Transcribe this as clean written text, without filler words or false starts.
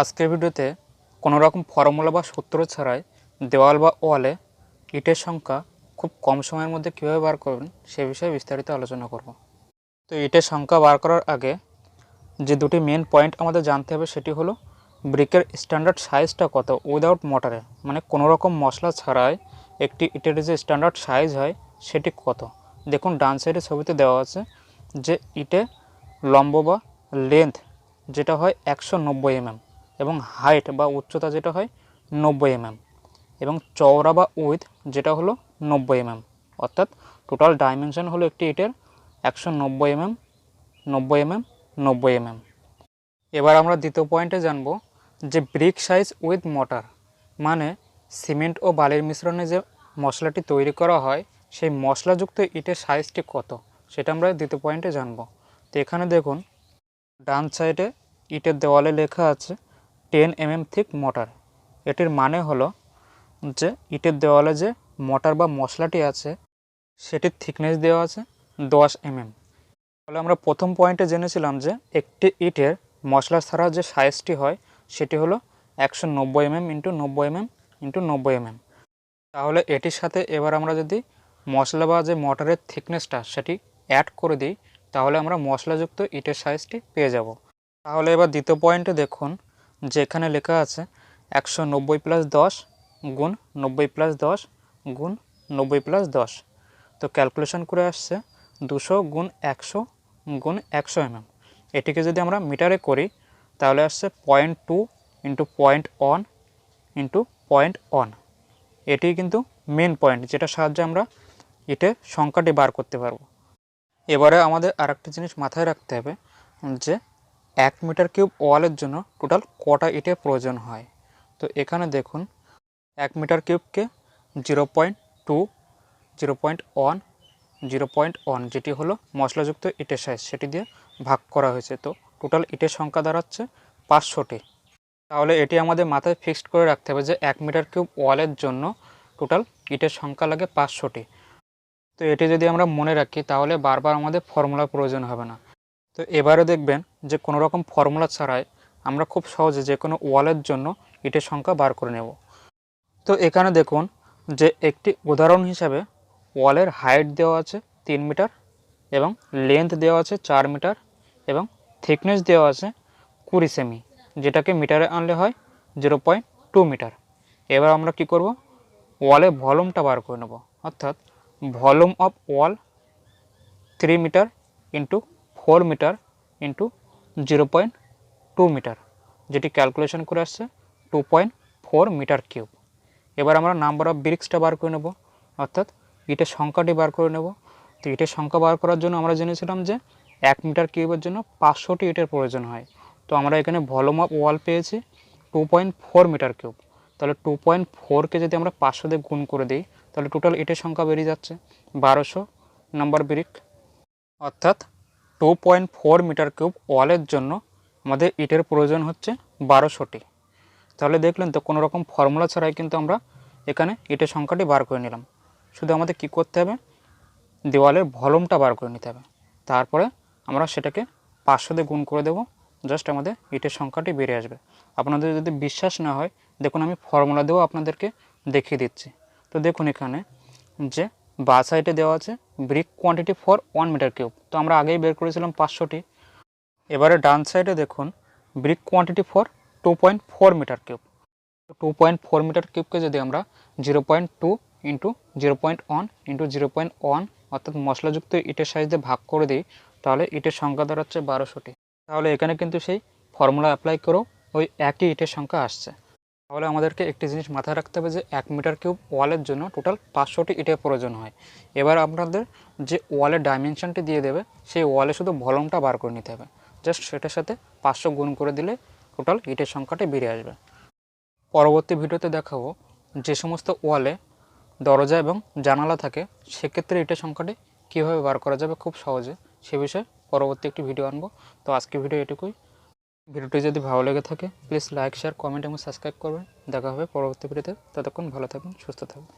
আজকের ভিডিওতে কোনো রকম ফর্মুলা বা সূত্র ছাড়াই দেওয়াল বা ওয়ালে ইটের সংখ্যা খুব কম সময়ের মধ্যে কীভাবে বার করবেন সে বিষয়ে বিস্তারিত আলোচনা করব। তো ইটের সংখ্যা বার করার আগে যে দুটি মেন পয়েন্ট আমাদের জানতে হবে সেটি হলো ব্রিকের স্ট্যান্ডার্ড সাইজটা কত উইদাউট মোটরে, মানে কোনো রকম মশলা ছাড়াই একটি ইটের যে স্ট্যান্ডার্ড সাইজ হয় সেটি কত। দেখুন ডান সাইডে ছবিতে দেওয়া আছে যে ইটে লম্ব বা লেন্থ যেটা হয় 190 mm এবং হাইট বা উচ্চতা যেটা হয় 90 mm এবং চওড়া বা উইথ যেটা হলো 90 mm, অর্থাৎ টোটাল ডাইমেনশন হলো একটি ইটের 190 mm 90 mm 90 mm। এবার আমরা দ্বিতীয় পয়েন্টে জানব যে ব্রিক সাইজ উইথ মটার, মানে সিমেন্ট ও বালির মিশ্রণে যে মশলাটি তৈরি করা হয় সেই মশলাযুক্ত ইটের সাইজটি কত সেটা আমরা দ্বিতীয় পয়েন্টে জানব। তো এখানে দেখুন ডান সাইডে ইটের দেওয়ালে লেখা আছে 10 mm থিক মটার। এটির মানে হলো যে ইটের দেওয়ালে যে মটার বা মশলাটি আছে সেটির থিকনেস দেওয়া আছে 10 mm। তাহলে আমরা প্রথম পয়েন্টে জেনেছিলাম যে একটি ইটের মশলা ছাড়া যে সাইজটি হয় সেটি হলো 190 mm into 90 mm into 90 mm। তাহলে এটির সাথে এবার আমরা যদি মশলা বা যে মটারের থিকনেসটা সেটি অ্যাড করে দিই তাহলে আমরা মশলাযুক্ত ইটের সাইজটি পেয়ে যাব। তাহলে এবার দ্বিতীয় পয়েন্টে দেখুন যে এখানে লেখা আছে 190 + 10 গুণ 90 + 10 গুণ 90 + 10। তো ক্যালকুলেশন করে আসছে 200 গুণ 100 গুণ 100 mm। এটিকে যদি আমরা মিটারে করি তাহলে আসছে 0.2 ইন্টু 0.1 ইন্টু 0.1। এটি কিন্তু মেন পয়েন্ট যেটা সাহায্যে আমরা ইটের সংখ্যাটি বার করতে পারবো। এবারে আমাদের আরেকটা জিনিস মাথায় রাখতে হবে যে 1 মিটার কিউব ওয়ালের জন্য টোটাল কটা ইটের প্রয়োজন হয়। তো এখানে দেখুন 1 মিটার কিউবকে 0.2 0.1 0.1 যেটি হলো মশলাযুক্ত ইটের সাইজ সেটি দিয়ে ভাগ করা হয়েছে। তো টোটাল ইটের সংখ্যা দাঁড়াচ্ছে 500টি। তাহলে এটি আমাদের মাথায় ফিক্সড করে রাখতে হবে যে 1 মিটার কিউব ওয়ালের জন্য টোটাল ইটের সংখ্যা লাগে 500টি। তো এটি যদি আমরা মনে রাখি তাহলে বারবার আমাদের ফর্মুলার প্রয়োজন হবে না। তো এবারে দেখবেন যে কোনো রকম ফর্মুলা ছাড়াই আমরা খুব সহজে যে কোনো ওয়ালের জন্য ইটের সংখ্যা বার করে নেব। তো এখানে দেখুন যে একটি উদাহরণ হিসাবে ওয়ালের হাইট দেওয়া আছে 3 মিটার এবং লেন্থ দেওয়া আছে 4 মিটার এবং থিকনেস দেওয়া আছে 20 সেমি, যেটাকে মিটারে আনলে হয় 0.2 মিটার। এবার আমরা কি করব, ওয়ালে ভলিউমটা বার করে নেব, অর্থাৎ volume of wall 3 metre into 4 metre into 0.2 metre, যেটি ক্যালকুলেশন করে আসছে 2.4 মিটার কিউব। এবার আমরা নাম্বার অফ ব্রিক্সটা বার করে নেব, অর্থাৎ ইটের সংখ্যাটি বার করে নেব। তো ইটের সংখ্যা বার করার জন্য আমরা জেনেছিলাম যে 1 মিটার কিউবের জন্য 500টি ইটের প্রয়োজন হয়। তো আমরা এখানে ভলিউম অফ ওয়াল পেয়েছি 2.4 মিটার কিউব। তাহলে 2.4কে যদি আমরা 500 দিয়ে গুণ করে দিই তাহলে টোটাল ইটের সংখ্যা বেরিয়ে যাচ্ছে 1200 নাম্বার ব্রিক। অর্থাৎ 2.4 মিটার কিউব ওয়ালের জন্য আমাদের ইটের প্রয়োজন হচ্ছে 1200টি। তাহলে দেখলেন তো কোনো রকম ফর্মুলা ছাড়াই কিন্তু আমরা এখানে ইটের সংখ্যাটি বার করে নিলাম। শুধু আমাদের কি করতে হবে, দেওয়ালের ভলিউমটা বার করে নিতে হবে, তারপরে আমরা সেটাকে 500 দিয়ে গুণ করে দেবো, জাস্ট আমাদের ইটের সংখ্যাটি বেড়ে আসবে। আপনাদের যদি বিশ্বাস না হয় দেখুন আমি ফর্মুলা দিয়েও আপনাদেরকে দেখিয়ে দিচ্ছি। তো দেখুন এখানে যে বা সাইডে দেওয়া আছে brick quantity for 1 metre cube, তো আমরা আগেই বের করেছিলাম 500টি। এবারে ডান সাইডে দেখুন brick quantity for 2.4 metre cube. 2.4 metre কিউবকে যদি আমরা 0.2 ইন্টু 0.1 ইন্টু 0.1 অর্থাৎ মশলাযুক্ত ইটের সাইজ দিয়ে ভাগ করে দিই তাহলে ইটের সংখ্যা দাঁড়াচ্ছে 1200টি। তাহলে এখানে কিন্তু সেই ফর্মুলা অ্যাপ্লাই করেও ওই একই ইটের সংখ্যা আসছে। তাহলে আমাদেরকে একটি জিনিস মাথায় রাখতে হবে যে 1 মিটার কিউব ওয়ালের জন্য টোটাল 500টি ইটের প্রয়োজন হয়। এবার আপনাদের যে ওয়ালের ডাইমেনশনটি দিয়ে দেবে সেই ওয়ালে শুধু ভলিউমটা বার করে নিতে হবে, জাস্ট সেটার সাথে 500 গুণ করে দিলে টোটাল ইটের সংখ্যাটি বেরিয়ে আসবে। পরবর্তী ভিডিওতে দেখাবো যে সমস্ত ওয়ালে দরজা এবং জানালা থাকে সেক্ষেত্রে ইটের সংখ্যাটি কীভাবে বার করা যাবে খুব সহজে, সে বিষয়ে পরবর্তী একটি ভিডিও আনবো। তো আজকে ভিডিও এটুকুই। ভিডিওটি যদি ভালো লেগে থাকে প্লিজ লাইক শেয়ার কমেন্ট এবং সাবস্ক্রাইব করবেন। দেখা হবে পরবর্তী ভিডিওতে, ততক্ষণ ভালো থাকবেন সুস্থ থাকবেন।